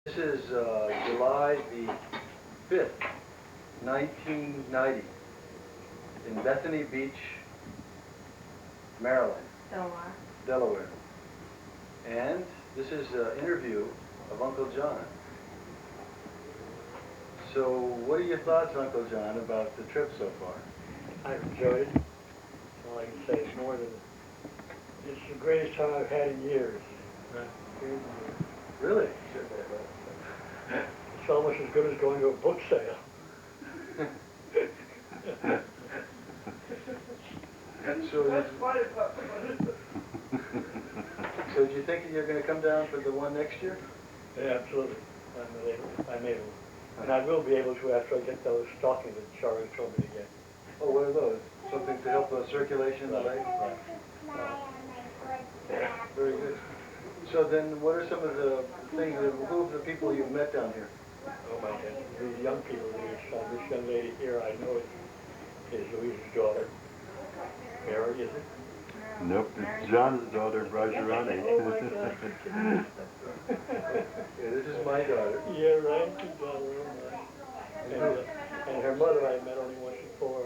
This is July the 5th, 1990, in Bethany Beach, Maryland. Delaware. And this is an interview of Uncle John. So, what are your thoughts, Uncle John, about the trip so far? I've enjoyed it. All I can say is more than it's the greatest time I've had in years. Really? It's almost as good as going to a book sale. So do you think you're going to come down for the one next year? Yeah, absolutely. I'm able. And I will be able to after I get those stockings that Charlie told me to get. Oh, what are those? Something to help circulation in the leg? Right. Yeah, very good. So then, what are some of the things, who are the people you've met down here? Oh my God, these young people, this young lady here, I know is Louise's daughter. Mary, is it? Nope, it's John's daughter, Rajarani. Oh my God. Yeah, this is my daughter. Yeah, right, your daughter, oh my. And her mother I met only once before.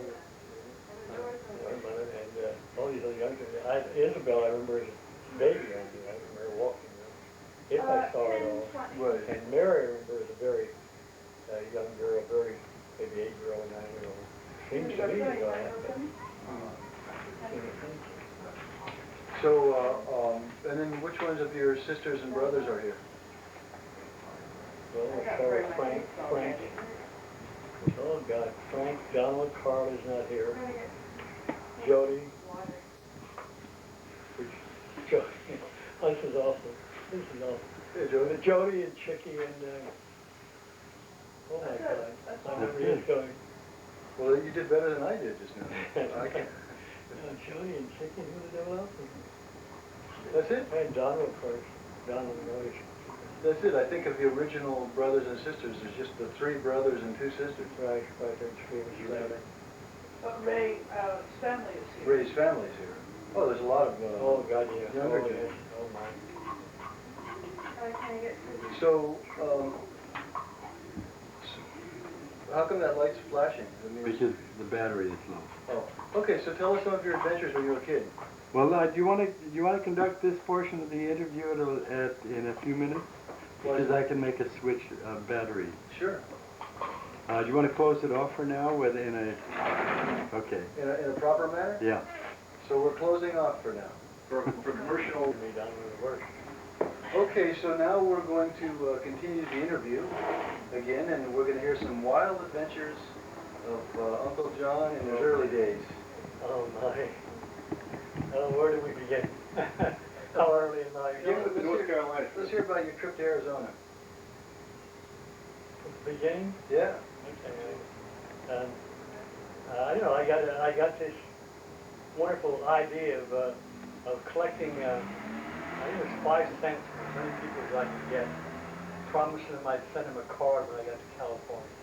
Her mother, and all these other young people. Isabel, I remember as a baby, I remember walking around. If I saw it all. Right. And Mary, I remember, as a very young girl, very, maybe 8-year-old, 9-year-old. Seems to me to go ahead. So, and then which ones of your sisters and brothers are here? Well, we'll start with Frank. Oh God, Frank, Donald, Carl is not here. Jody. Oh, this is awful. Hey, Jody. Jody and Chicky and, oh my God, I remember he was going. Well, you did better than I did just now. I can't. Jody and Chicky, who the devil else? That's it? And Donald, of course. Donald and Rose. That's it. I think of the original brothers and sisters, there's just the 3 brothers and 2 sisters. Right, there's 3 of us. Right. But Ray's family is here. Ray's family's here. Oh, there's a lot of oh God, yeah. younger oh, kids. yes. Oh my. So, how come that light's flashing? I mean, Because the battery is low. oh, okay. So tell us some of your adventures when you were a kid. Well, do you want to conduct this portion of the interview in a few minutes? Because I can make a switch of battery. Sure. Do you want to close it off for now? Okay. In a proper manner? Yeah. So we're closing off for now. For commercial. Okay, so now we're going to continue the interview again, and we're going to hear some wild adventures of Uncle John in his early days. Oh my. Where do we begin? How early in life? North Carolina. Let's hear about your trip to Arizona. The beginning? Yeah. Okay. I got this wonderful idea of collecting. I think it was 5 cents from as many people as I could get, promising them I'd send them a card when I got to California.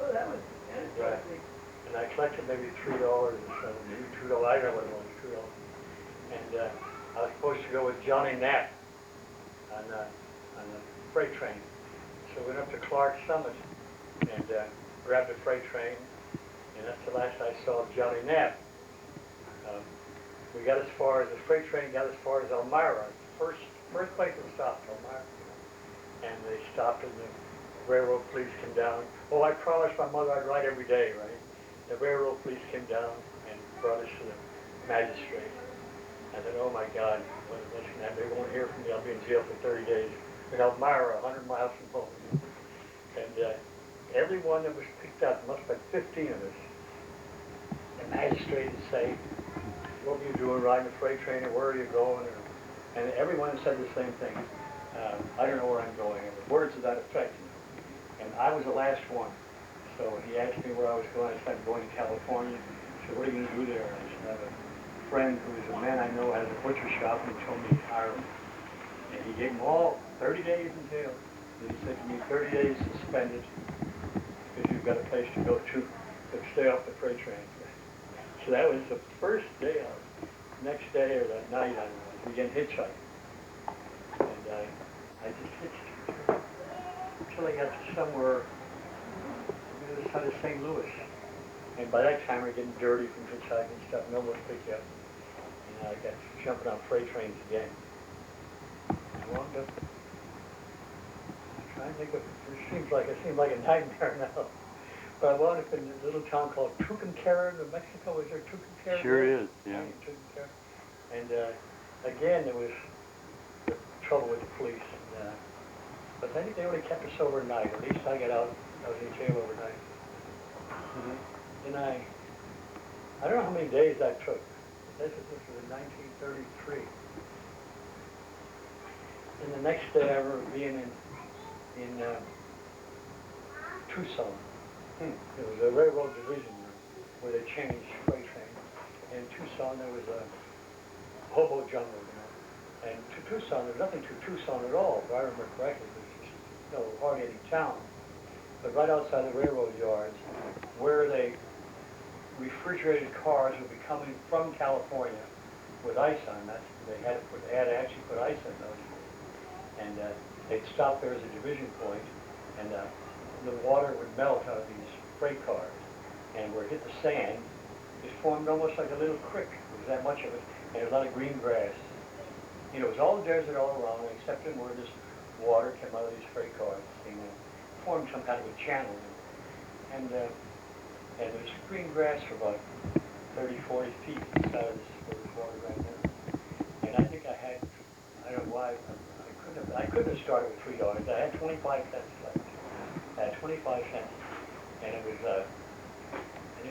Oh, that was interesting. And I collected maybe $3 or something, maybe $2. I don't know what it was, $2. And I was supposed to go with Johnny Knapp on the freight train. So we went up to Clark Summit and grabbed the freight train, and that's the last I saw of Johnny Knapp. We got as far as the freight train got as far as Elmira. First place we stopped, Elmira. And they stopped and the railroad police came down. Oh, I promised my mother I'd ride every day, right? The railroad police came down and brought us to the magistrate. I said, oh my God, what's going to happen? They won't hear from me. I'll be in jail for 30 days. In Elmira, 100 miles from home. And everyone that was picked out, there must have been 15 of us, the magistrate would say, what were you doing riding the freight train, or where are you going? And everyone said the same thing. I don't know where I'm going. And the words to that effect. And I was the last one. So he asked me where I was going. I said, I'm going to California. He said, what are you going to do there? And I said, I have a friend who is a man I know has a butcher shop, and he told me to hire him. And he gave them all 30 days in jail. And he said to me, 30 days suspended because you've got a place to go to stay off the freight train. So that was the first day out. Next day or that night, I began hitchhiking. And I just hitched. until I got to somewhere on the other side of St. Louis. And by that time, we're getting dirty from hitchhiking and stuff. No one picked you up. And I got jumping on freight trains again. I wound up trying to think of, it seems like a nightmare now. But I wound up in a little town called Tucumcari, New Mexico. Is there Tucumcari? Sure is, yeah. Tucumcari. And again, there was the trouble with the police. But I think they only kept us overnight. At least I got out. I was in jail overnight. And I don't know how many days I took. This was in 1933. And the next day I remember being in Tucson. There was a railroad division where they changed freight trains. And in Tucson there was a hobo jungle, you know. And to Tucson, there's nothing to Tucson at all, if I remember correctly. There's hardly any town. But right outside the railroad yards, where they refrigerated cars would be coming from California with ice on. They had to actually put ice in those. And they'd stop there as a division point, and the water would melt out of these freight cars. And where it hit the sand, it formed almost like a little creek. There was that much of it, and there was a lot of green grass. You know, it was all desert all around, except in where this water came out of these freight cars. You know, formed some kind of a channel. And there's green grass for about 30, 40 feet inside of this water right there. And I think I had, I don't know why, I couldn't have started with $3. I had 25 cents left. I had 25 cents. And it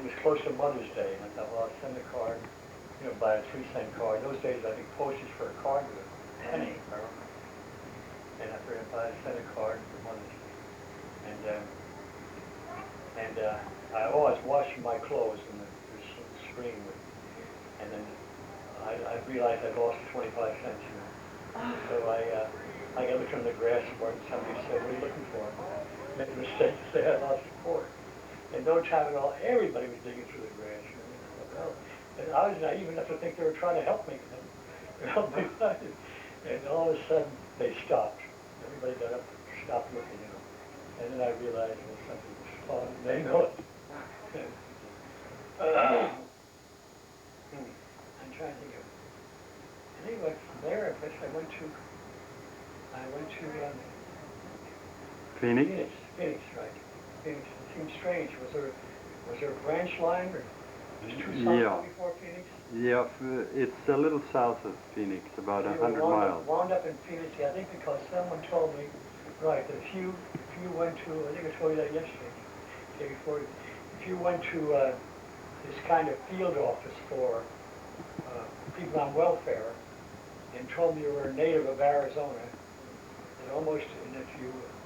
was close to Mother's Day. And I thought, well, I'll send a card, you know, buy a 3-cent card. Those days, I think postage for a card was a penny. And I figured I'd send a card for Mother's Day. And I always washing my clothes in the stream. And then I realized I lost 25 cents, you know. So I got looked on the grass for it, and somebody said, what are you looking for? Made the mistake to say I lost a quarter. And no time at all, everybody was digging through the grass. You know, and I was naive enough to think they were trying to help me. You know, and all of a sudden, they stopped. Everybody got up and stopped looking, you know. And then I realized, well, something was fun. They know it. I'm trying to think of. Anyway, from there, I guess I went to Phoenix? Phoenix, right. Phoenix. It seemed strange. Was there a branch line or was Tucson before Phoenix? Yeah, it's a little south of Phoenix, about 100 miles. Wound up in Phoenix, I think, because someone told me, right, that if you went to, I think I told you that yesterday, the day before, if you went to this kind of field office for people on welfare and told me you were a native of Arizona,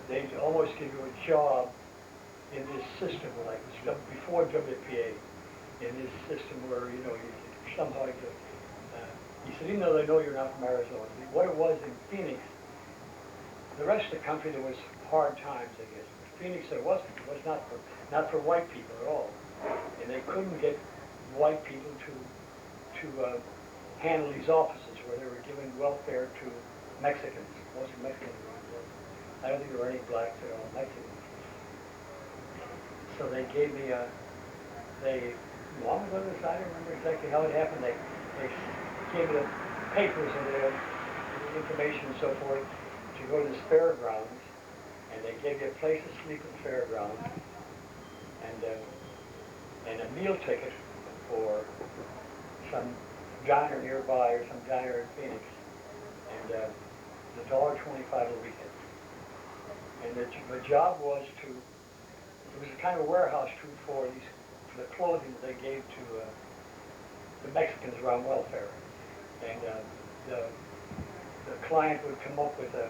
they'd almost give you a job in this system, like before WPA, in this system where, you know, you somehow he said, even though they know you're not from Arizona, what it was in Phoenix, the rest of the country, there was hard times, I guess. But Phoenix, it was not for white people at all. And they couldn't get white people to handle these offices where they were giving welfare to Mexicans. Most Mexicans were involved. I don't think there were any blacks at all, Mexicans. So they gave me long ago this, I don't remember exactly how it happened. They gave me the papers and the information and so forth to go to this fairgrounds, and they gave you a place to sleep at the fairgrounds, and a meal ticket for some diner nearby or some diner in Phoenix, and $1.25 a weekend. And the job was it was a kind of warehouse for the clothing that they gave to the Mexicans who were on welfare. And the client would come up with a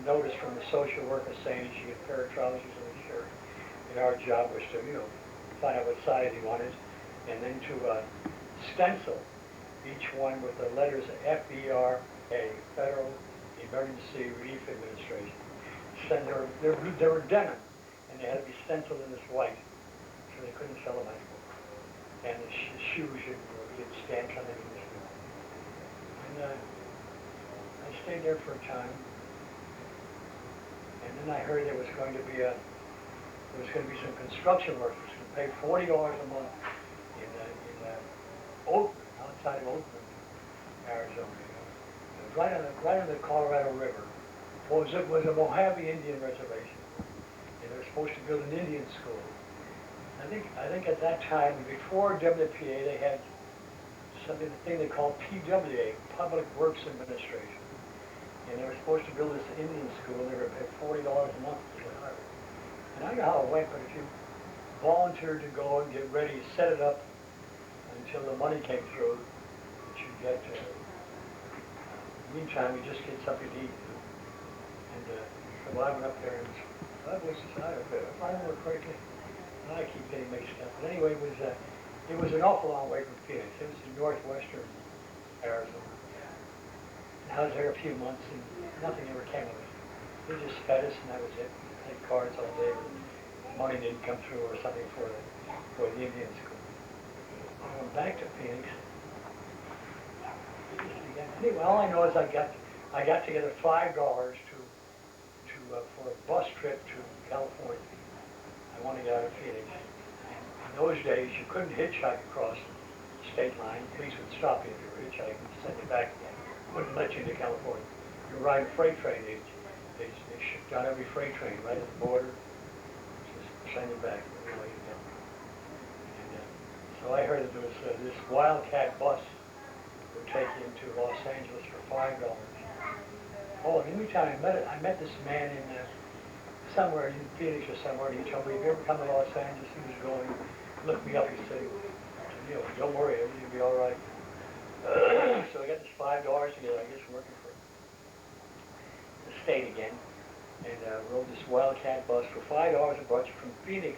notice from the social worker saying she had a pair of trousers and a shirt. And our job was to, you know, find out what size he wanted, and then to stencil each one with the letters FERA, Federal Emergency Relief Administration. They were denim, and they had to be stenciled in this white, so they couldn't sell them anymore. And the shoes should get stamped on them in this one. And I stayed there for a time. And then I heard there was going to be some construction work, which would pay $40 a month in Oakland, outside of Oakland, Arizona. It was right on the Colorado River. It was a Mojave Indian reservation, and they were supposed to build an Indian school. I think at that time, before WPA, they had a thing they called PWA, Public Works Administration, and they were supposed to build this Indian school, and they were paid $40 a month to hire. And I know how it went, but if you volunteered to go and get ready, set it up until the money came through, that you get. Meantime, you just get something to eat. And so I went up there, and I remember correctly, I keep getting mixed up. But anyway, it was an awful long way from Phoenix. It was in northwestern Arizona. And I was there a few months, and nothing ever came of it. They just fed us, and that was it. We played cards all day. Money didn't come through or something for the Indian school. I went back to Phoenix. Anyway, all I know is I got together $5 for a bus trip to California. I wanted to get out of Phoenix. In those days, you couldn't hitchhike across the state line. Police would stop you if you were hitchhiking and send you back again. Wouldn't let you into California. You were riding a freight train. They shut down every freight train right at the border. Just send you back. You know, and so I heard that there was this Wildcat bus would take you into Los Angeles for $5. Oh, in the meantime, I met this man in somewhere in Phoenix or somewhere, and he told me, if you ever come to Los Angeles, he was going, looked me up, he said, you know, don't worry, everything will be all right. So I got this $5 together, I guess working for the state again, and rode this Wildcat bus for $5. It brought you from Phoenix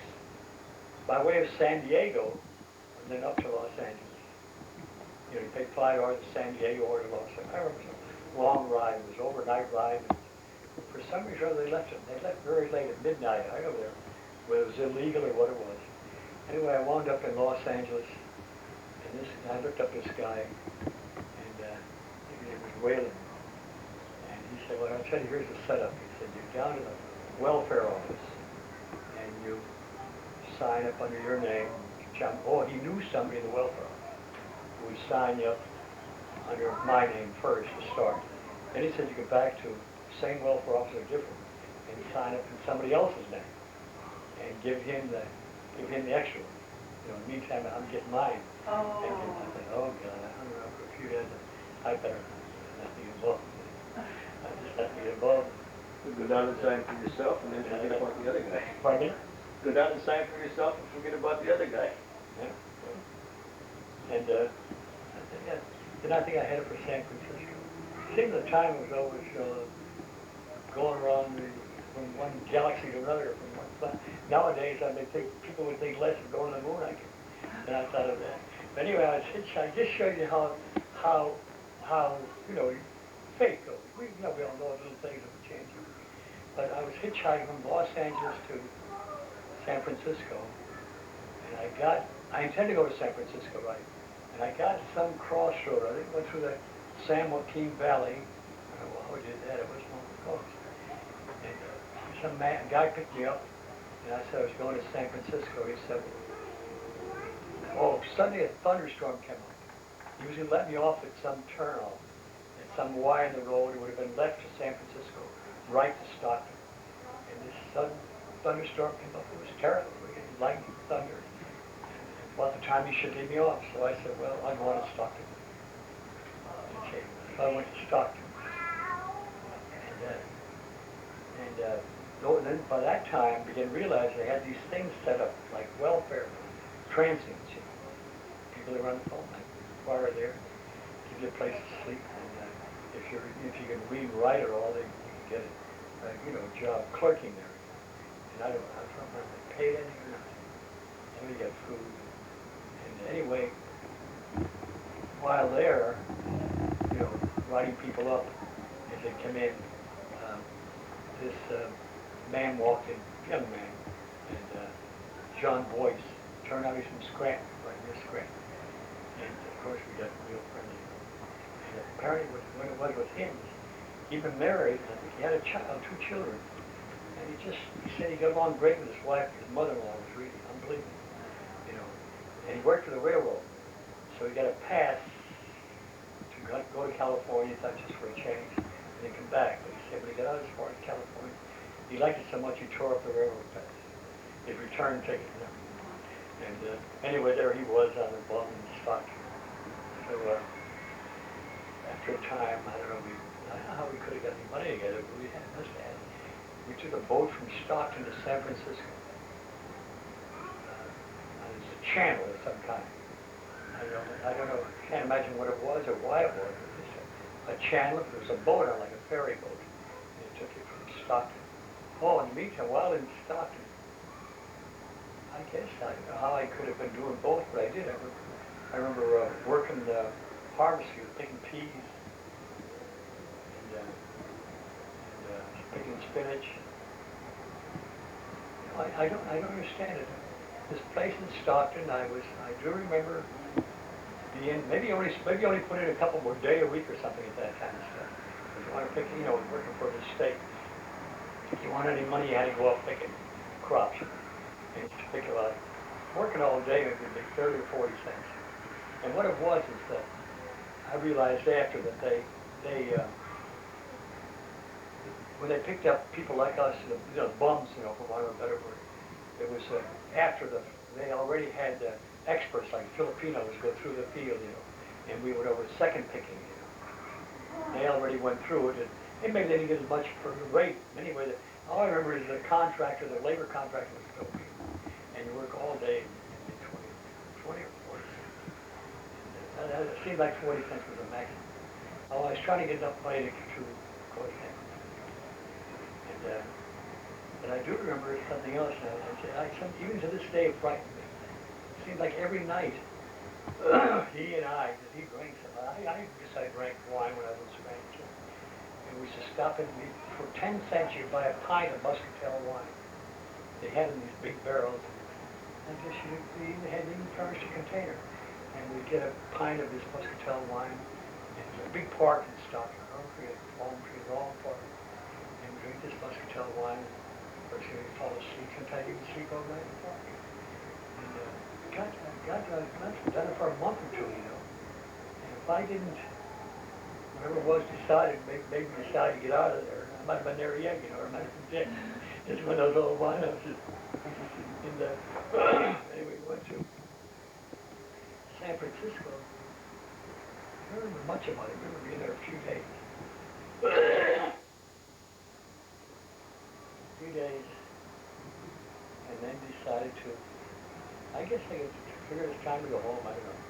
by way of San Diego, and then up to Los Angeles. You know, you paid $5 to San Diego or to Los Angeles. I remember it was a long ride, it was an overnight ride. And for some reason or other, they left very late at midnight. I don't know whether it was illegal or what it was. Anyway, I wound up in Los Angeles, and I looked up this guy, and he was wailing. And he said, well, I'll tell you, here's the setup. He said, you go down to the welfare office, and you sign up under your name. Oh, he knew somebody in the welfare office who would sign you up under my name first to start. Then he said you go back to the same welfare officer, different, and sign up in somebody else's name, and give him the extra one. You know, in the meantime, I'm getting mine. Oh. And I said, oh God, I hung around for a few days. I better not be involved. I just have to get involved. Go down and sign for yourself, and then forget about the other guy. Pardon me? Go down and sign for yourself, and forget about the other guy. Yeah. And I said, yeah. Then I think I headed for San Francisco. It seemed the time was always going around from one galaxy to another, from one planet. Nowadays, I may think people would think less of going to the moon, I guess, than I thought of that. But anyway, I was hitchhiking. Just show you how you know, fate goes. We all know little things that would change. But I was hitchhiking from Los Angeles to San Francisco, and I intend to go to San Francisco, right? And I got some crossroad. I think went through the San Joaquin Valley. I don't know how we did that. It was one of the coast. And some guy picked me up, and I said I was going to San Francisco. He said, oh, suddenly a thunderstorm came up. He was going to let me off at some turnoff, at some Y in the road. It would have been left to San Francisco, right to Stockton. And this sudden thunderstorm came up. It was terrible. We had lightning, thunder. About the time he should leave me off, so I said, well, I'm going to Stockton. Okay, so I went to Stockton. And then by that time, I began to realize they had these things set up, like welfare transients, you know. People that run the phone, like inquire there, give you a place to sleep, and if you can read and write at all, you can get a job clerking there. And I don't remember if they paid anything or not. And we got food. Anyway, while there, you know, writing people up as they come in, this man walked in, young man, and John Boyce. Turned out he's from Scranton, right near Scranton. And of course we got real friendly. And apparently what it was with him, he'd been married, and I think he had a child, 2 children. And he said he got along great with his wife. His mother-in-law was really unbelievable, you know. And he worked for the railroad, so he got a pass to go to California, thought just for a change, and then come back. But he said when he got out as far as California, he liked it so much he tore up the railroad pass, his return ticket, you know. And anyway, there he was on the bum in Stockton. So after a time, I don't know how we could have got any money together, but we must have. We took a boat from Stockton to San Francisco. And it's a channel of some kind. I don't know, can't imagine what it was or why it was. It was a channel. There was a boat on, like a ferry boat. And it took you from Stockton. Oh, in the meantime, while in Stockton, I guess I don't know how I could have been doing both, but I did. I remember working the harvest field, picking peas and picking spinach. You know, I don't understand it. This place in Stockton, I do remember being maybe only put in a couple more day a week or something at that kind of stuff. If you want to pick, you know, working for the state. If you want any money, you had to go out picking crops. And to pick a lot. Working all day, it would be 30 or 40 cents. And what it was is that I realized after that they when they picked up people like us, you know, bums, you know, for want of a better word, it was after they already had experts like Filipinos go through the field, you know, and we went over second picking, you know. They already went through it, and maybe they didn't get as much for the rate. Anyway, all I remember is the labor contractor was Filipino. And you work all day, and 20 or 40 cents. And it seemed like 40 cents was the maximum. Oh, I was trying to get enough money to go to San Francisco. And I do remember something else now. Even to this day, it frightened me. It seemed like every night, he and I, because he drank some, I guess I drank wine when I was a Spanish. And we used to stop and for 10 cents you'd buy a pint of muscatel wine. They had in these big barrels. I guess they had even furnished a container. And we'd get a pint of this muscatel wine. And there's a big park in Stockton. I don't forget, palm trees, long park. And we drink this muscatel wine. First thing we fall asleep. Sometimes even sleep all night in the park. And I've done it for a month or two, you know. And if I didn't, whatever it was decided, maybe decided to get out of there. I might have been there yet, you know, or I might have been dead. Just one of those old wine houses. And anyway, we went to San Francisco. I don't remember much about it. We were being there a few days. And then decided to, I guess I figured it's time to go home, I don't know.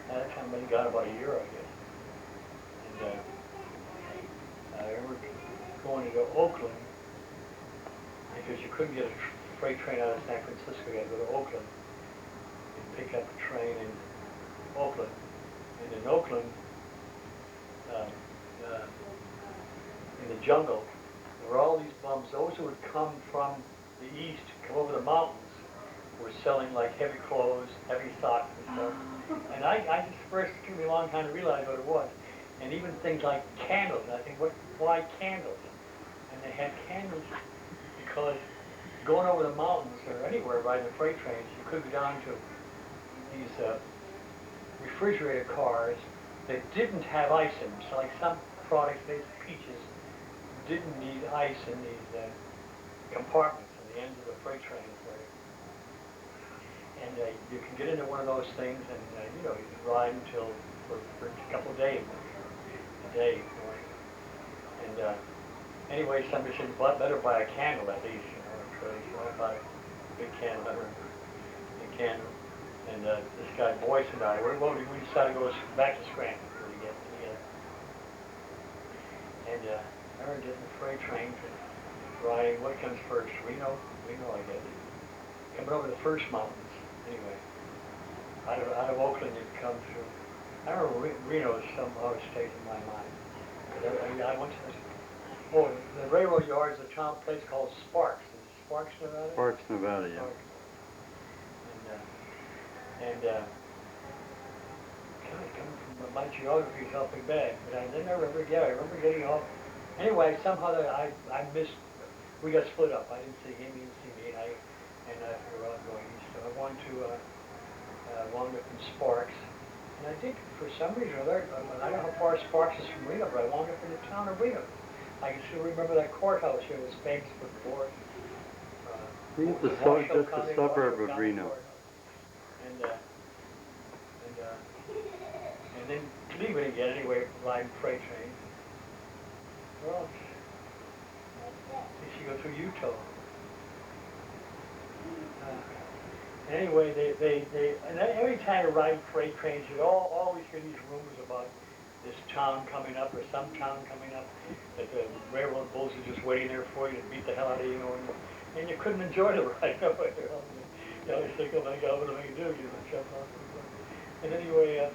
At that time, I got about a year, I guess. And I remember going to Oakland, because you couldn't get a freight train out of San Francisco, you had to go to Oakland and pick up a train in Oakland. And in Oakland, in the jungle, there were all these bums. Those who had come from the east, come over the mountains, were selling like heavy clothes, heavy socks and stuff. And I just first, it took me a long time to realize what it was. And even things like candles. And I think, why candles? And they had candles because going over the mountains or anywhere riding the freight trains, you could go down to these refrigerated cars that didn't have ice in them. So like some products, these peaches, didn't need ice in these compartments on the ends of the freight trains. And you can get into one of those things and, you know, you can ride until for a couple of days, a day. And anyway, somebody said, well, better buy a candle at least, you know. So I bought a big candle, I remember, a candle. And this guy, Boyce and I, we decided to go back to Scranton to get together. And I remember getting the freight train and riding, what comes first? Reno, I guess. Coming over the first mountains, anyway. Out of Oakland, you'd come through. I remember Reno somehow stays in my mind. I went to the railroad yard is a town place called Sparks. Is it Sparks, Nevada? Sparks, Nevada, yeah. Sparks. And God, coming from my geography is helping bad, but I remember getting off. Anyway, somehow I missed we got split up. I didn't see him, he didn't see me, and I figured, well, I'm going east. So I wound up in Sparks. And I think for some reason or other, I don't know how far Sparks is from Reno, but I wound up in the town of Reno. I can still remember that courthouse here was famous for divorce. I think it's Washoe just County, a suburb Washoe of County Reno. Courthouse. And then leaving again anyway, riding freight trains. Well, you should go through Utah. Anyway, and every time you ride freight trains, you always hear these rumors about this town coming up or some town coming up, that the railroad bulls are just waiting there for you to beat the hell out of you, and you couldn't enjoy the ride. You always think, oh my God, what am I going to do? You know, jump off. And anyway,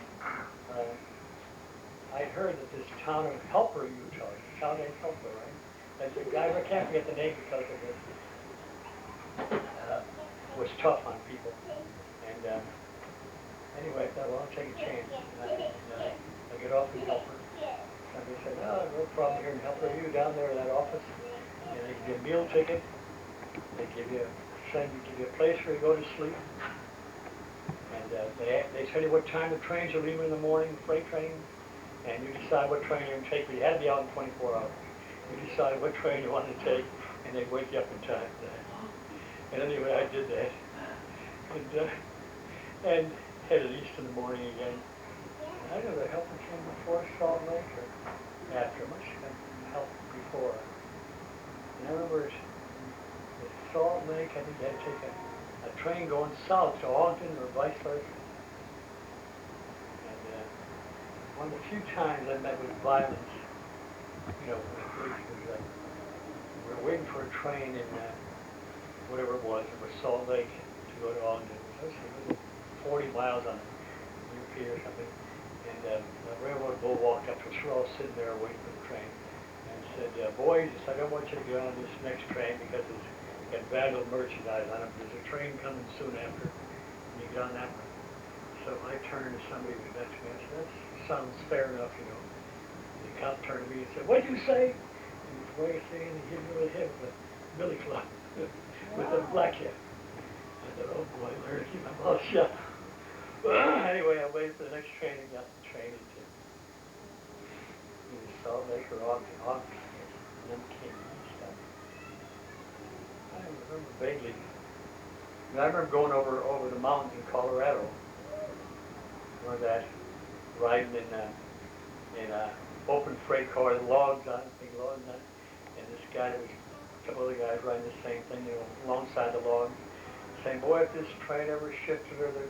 I heard that this town of Helper, Utah, this town named Helper, right? That's a guy, I can't forget the name because of this. Was tough on people. And anyway, I thought, well, I'll take a chance. And I get off in Helper. Somebody said, oh, no problem here in Helper. You down there in that office. And they give you a meal ticket. They give you a place where you go to sleep. And they tell you what time the trains are leaving in the morning, freight trains. And you decide what train you're going to take. But you had to be out in 24 hours. You decide what train you want to take, and they wake you up in time for that. And anyway, I did that, and headed east in the morning again. And I know the Helper came before Salt Lake or after, much help before. And I remember at Salt Lake, I think you had to take a train going south to Ogden or vice versa. And one of the few times I met with violence, you know, when we were waiting for a train in whatever it was Salt Lake to go to Ogden. It was 40 miles on UP or something. And the railroad bull walked up to us. We're all sitting there waiting for the train. And said, boys, I don't want you to get on this next train because it's got valuable merchandise on it. There's a train coming soon after. And you get on that one. So I turned to somebody who was next to me and said, that sounds fair enough, you know. And the cop turned to me and said, what'd you say? And his way of saying, he hit me with a hit with a billy club. With a black hat. I thought, oh boy, I learned to keep my mouth shut. Anyway, I waited for the next train and got the train into Salt Lake or Ogden, and then came east. I remember vaguely. I remember going over the mountains in Colorado. Remember that, riding in a open freight car, the logs on it, big logs on it, and this guy that was a couple other guys riding the same thing, you know, alongside the log, saying, boy, if this train ever shifted or they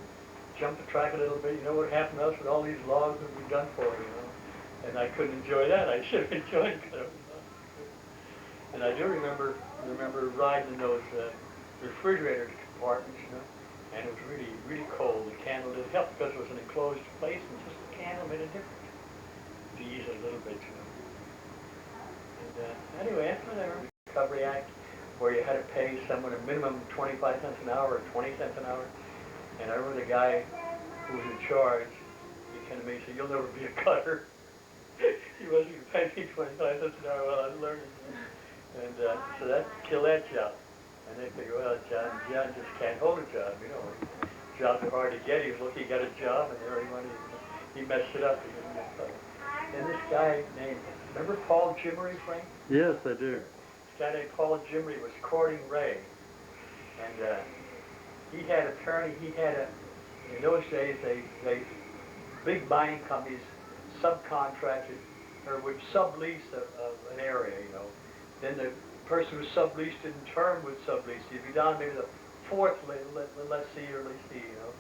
jumped the track a little bit, you know what happened to us with all these logs would be done for, you know. And I couldn't enjoy that. I should have enjoyed it. And I do remember riding in those refrigerator compartments, you know, and it was really, really cold. The candle didn't help because it was an enclosed place, and just the candle made a difference to ease it a little bit, you know. And anyway, after that, Recovery Act, where you had to pay someone a minimum 25 cents an hour or 20 cents an hour. And I remember the guy who was in charge, he came to me and said, you'll never be a cutter. He wasn't going to pay me 25 cents an hour while I was learning. And so that killed that job. And they figured, well, John just can't hold a job, you know. Jobs are hard to get. He was lucky he got a job, and there he messed it up. And this guy named, remember Paul Jimmery, Frank? Yes, I do. This guy named Paul Jimmery was courting Ray. And he had in those days, big mining companies subcontracted or would sublease an area, you know. Then the person who subleased it in turn would sublease. You'd be down maybe the fourth lessee or leasee, you know.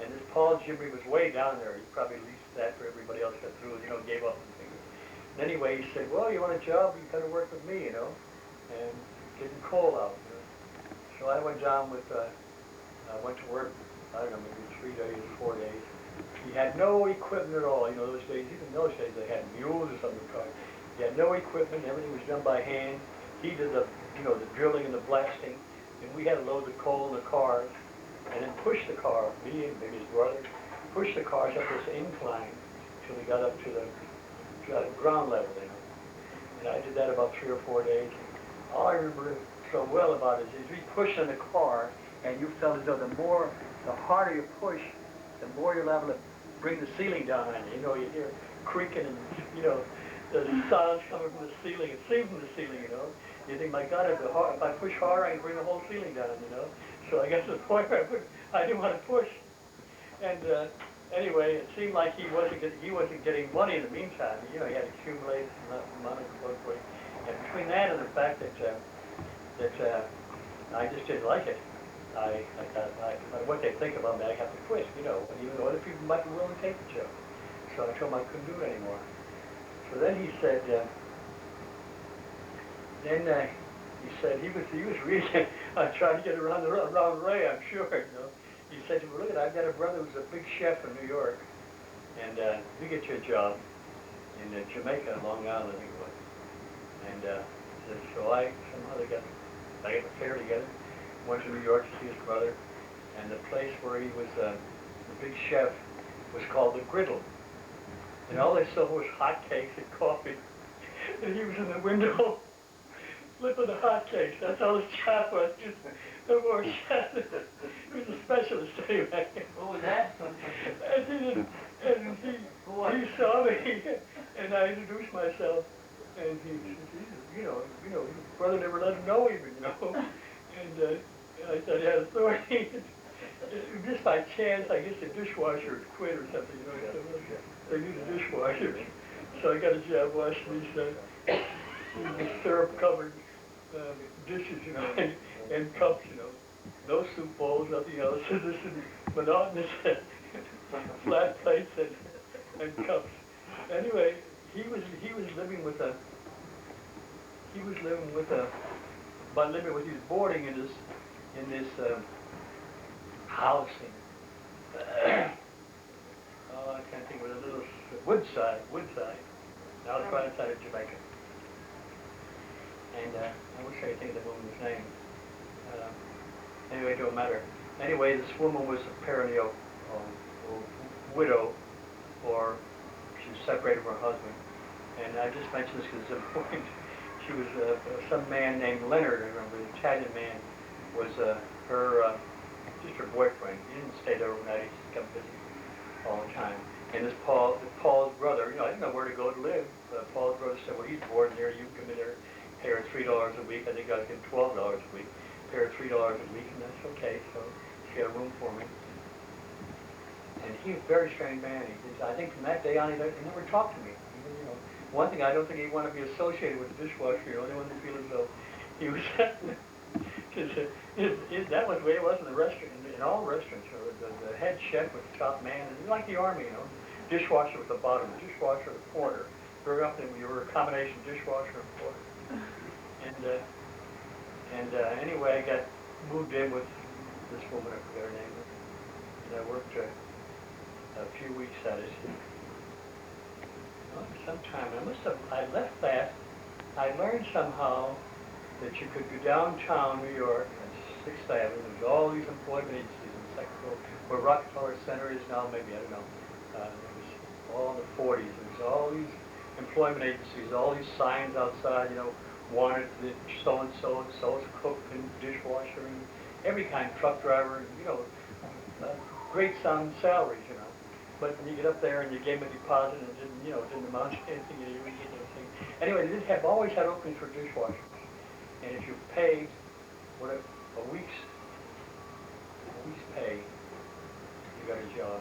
And this Paul Jimmery was way down there. He probably leased that for everybody else got through, you know, gave up and things. And anyway, he said, well, you want a job? You got to work with me, you know, and getting coal out, you know. So I went down with, I went to work, I don't know, maybe 3 days, 4 days. He had no equipment at all, you know, those days, even those days they had mules or something. He had no equipment, everything was done by hand. He did the, you know, the drilling and the blasting, and we had to load the coal in the cars, and then push the car, me and maybe his brother, push the cars up this incline till we got up to the ground level, you know. And I did that about 3 or 4 days. all I remember so well about it is we pushed in the car, and you felt as though the harder you push, the more you're able to bring the ceiling down on you. You know, you hear creaking and, you know, the sounds coming from the ceiling, it seemed from the ceiling, you know. You think, my God, if I push harder, I can bring the whole ceiling down, you know. So I guess the point where I didn't want to push. And anyway, it seemed like he wasn't getting money in the meantime. You know, he had accumulated enough money to work with. And between that and the fact that I just didn't like it, I what they think about me, I have to quit, you know, even though other people might be willing to take the job. So I told him I couldn't do it anymore. So then he said, he was really trying to get around Ray, I'm sure, you know. He said, well, look, I've got a brother who's a big chef in New York, and we get you a job in Jamaica, Long Island, I think it was. And so somehow I got the fare together, went to New York to see his brother, and the place where he was, the big chef, was called the Griddle. And all they saw was hotcakes and coffee. And he was in the window flipping the hotcakes. That's all his job was. Just no more chef. He was a specialist anyway. What was that? And he saw me, and I introduced myself. And he said, you know, his brother never let him know even, you know. And I said, I had authority. Just by chance, I guess the dishwasher had quit or something, you know. So they needed a dishwasher. So I got a job washing these syrup-covered dishes, you know, and cups, you know. No soup bowls, nothing else. This is monotonous flat plates and cups. Anyway, he was living with he was boarding in this house in I can't think of it, a little Woodside. Now it's right outside of Jamaica. And I wish I could think of the woman's name. Anyway, it don't matter. Anyway, this woman was apparently a widow, or she was separated from her husband. And I just mentioned this because it's important. She was some man named Leonard, I remember, an Italian man, was just her boyfriend. He didn't stay there overnight, he just come visit all the time. And this Paul's brother, you know, I didn't know where to go to live. Paul's brother said, well, he's bored there, you come in there, pay her $3 a week. I think I was getting $12 a week. Pay her $3 a week, and that's okay. So she had a room for me. And he was a very strange man. I think from that day on, he never talked to me. You know, one thing, I don't think he wanted to be associated with the dishwasher. You know, he wanted to feel as though he was. That was the way it was in the restaurant. In all restaurants, you know, the head chef was the top man, and like the army, you know, dishwasher was the bottom, dishwasher the porter. Very often you were a combination dishwasher and porter. And anyway, I got moved in with this woman, I forget her name, and I worked a few weeks at it. Sometime, I left that, I learned somehow that you could go downtown New York, on 6th Avenue, there's all these employment agencies in the second floor, where Rockefeller Center is now, maybe, I don't know, it was all in the 40s, there's all these employment agencies, all these signs outside, you know, wanted that so-and-so, and so-and-so cook and dishwasher, and every kind, truck driver, and, you know, great sound salaries, you know. But when you get up there and you gave them a deposit and it didn't amount to anything, you didn't get anything. Anyway, they always had openings for dishwashers. And if you paid a week's pay, you got a job.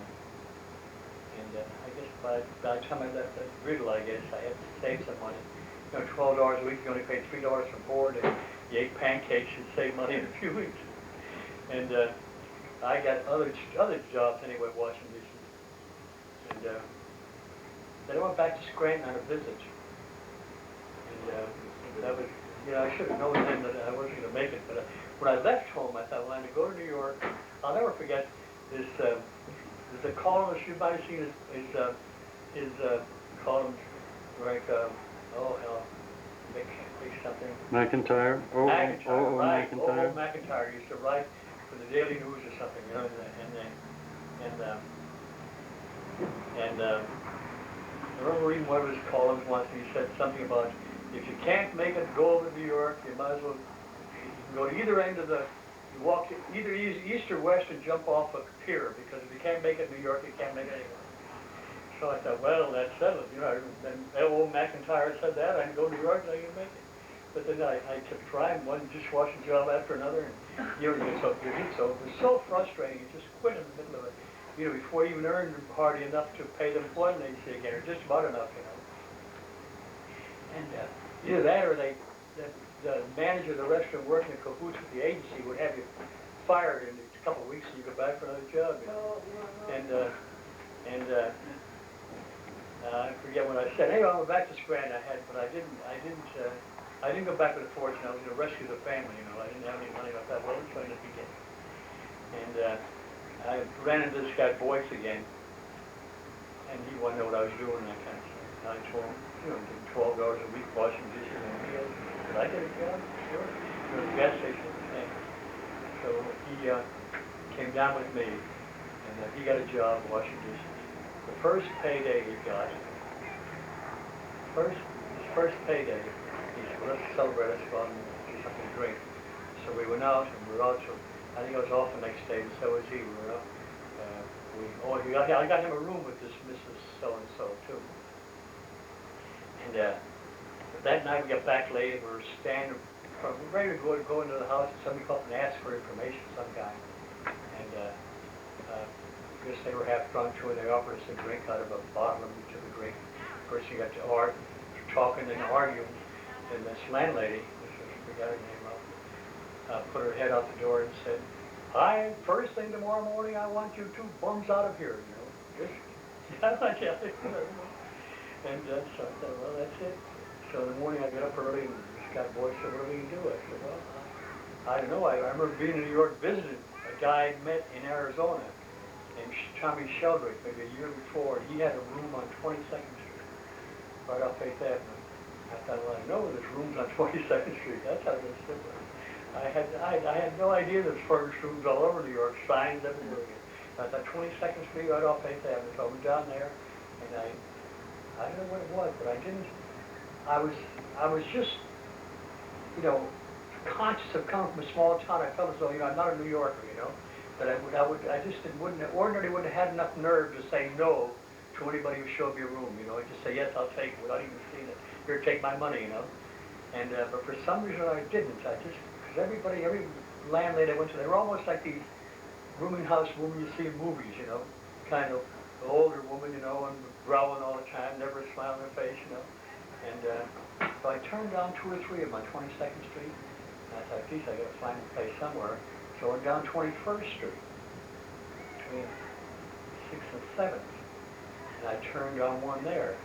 And I guess by the time I left that Griddle, I guess, I had to save some money. You know, $12 a week, you only paid $3 for board, and you ate pancakes, you'd save money in a few weeks. And I got other jobs anyway, washing dishes. And then I went back to Scranton on a visit. And that was, you know, I should have known then that I wasn't going to make it. But when I left home, I thought, well, I'm going to go to New York. I'll never forget this. There's a columnist you might have seen his columns, like, oh hell, Mick something. McIntyre? McIntyre, right. McIntyre. McIntyre used to write for the Daily News or something, you know, and I remember reading one of his columns once, and he said something about If you can't make it, go over to New York. You might as well. You can go to either end of the. You walk either east or west and jump off a pier, because if you can't make it in New York, you can't make it anywhere. So I thought, well, that's settled. You know, then old McIntyre said that. I can go to New York and I can make it. But then I kept trying one dishwashing job after another, and you get so busy. So it was so frustrating. You just quit in the middle of it. You know, before you even earned hardly enough to pay them for an AC again, or just about enough, you know. And either that or the manager of the restaurant working in cahoots with the agency would have you fired in a couple of weeks and you go back for another job, you know. I forget what I said. Hey, I went back to Scranton. But I didn't go back with a fortune. I was going to rescue the family, you know. I didn't have any money like that. Well, it was going to begin. And I ran into this guy Boyce again, and he wanted to know what I was doing and that kind of stuff. And I told him, you know, getting $12 a week washing dishes and meals. Did I get a job? Sure. You know, the gas station was the same. So he came down with me, and he got a job washing dishes. The first payday he got, his first payday, he said, well, let's celebrate, let's go out and do something to drink. So we went out, and we were out, so I think I was off the next day, and so was he. We were out. I got him a room with this Mrs. So-and-so, too. And that night we got back late, and we were standing, ready to go into the house, and somebody called and asked for information, some guy. And I guess they were half drunk too, and they offered us a drink out of a bottle, and we took a drink. First you got to talking and arguing, and this landlady, I forgot her name, put her head out the door and said, first thing tomorrow morning, I want you two bums out of here, you know. Just, I want you out of here. And so I thought, well, that's it. So in the morning I got up early, and this guy Boyce said, what do we do? I said, well, I don't know. I remember being in New York visiting a guy I'd met in Arizona named Tommy Sheldrick, maybe a year before. He had a room on 22nd Street, right off 8th Avenue. I thought, well, I know there's rooms on 22nd Street. That's how this is. I had no idea there's furnished rooms all over New York, signs everywhere. I thought 22nd Street, right off 8th Avenue. So I went down there, and I don't know what it was, but I didn't. I was just, you know, conscious of coming from a small town. I felt as though, you know, I'm not a New Yorker, you know. But I just ordinarily wouldn't have had enough nerve to say no to anybody who showed me a room, you know. I'd just say, yes, I'll take it without even seeing it. Here, take my money, you know. And, but for some reason I didn't. Because every landlady I went to, they were almost like these rooming house women you see in movies, you know. Kind of older woman, you know, and growling all the time, never a smile on her face, you know. And so I turned down 2 or 3 of them on 22nd Street. And I thought, geez, I got to find a place somewhere. So I went down 21st Street, between 6th and 7th. And I turned on one there.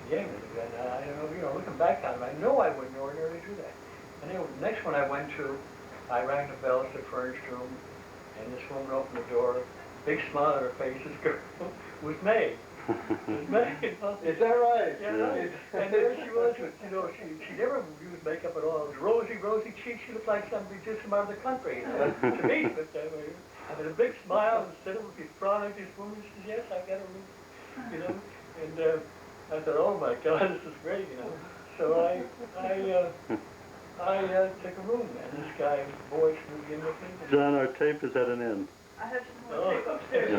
Again, and I don't know, you know, looking back on it, I know I wouldn't ordinarily do that. And anyway, the next one I went to, I rang the bell at the furnished room, and this woman opened the door, big smile on her face, this girl was May. It was May, you know? Is that right? Yeah, right. And there she was, you know, she never used makeup at all. It was rosy cheeks. She looked like somebody just from out of the country, you know, to me. But I had a big smile, and said, with this front like this woman, she says, yes, I got a room, you know. And I thought, oh my God, this is great, you know. So I took a room, and this guy, Boyce, moved in with me. John, our tape is at an end. I have some more tape upstairs.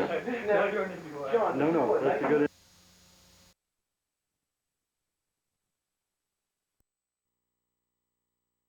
No, you're in the John, No, that's a good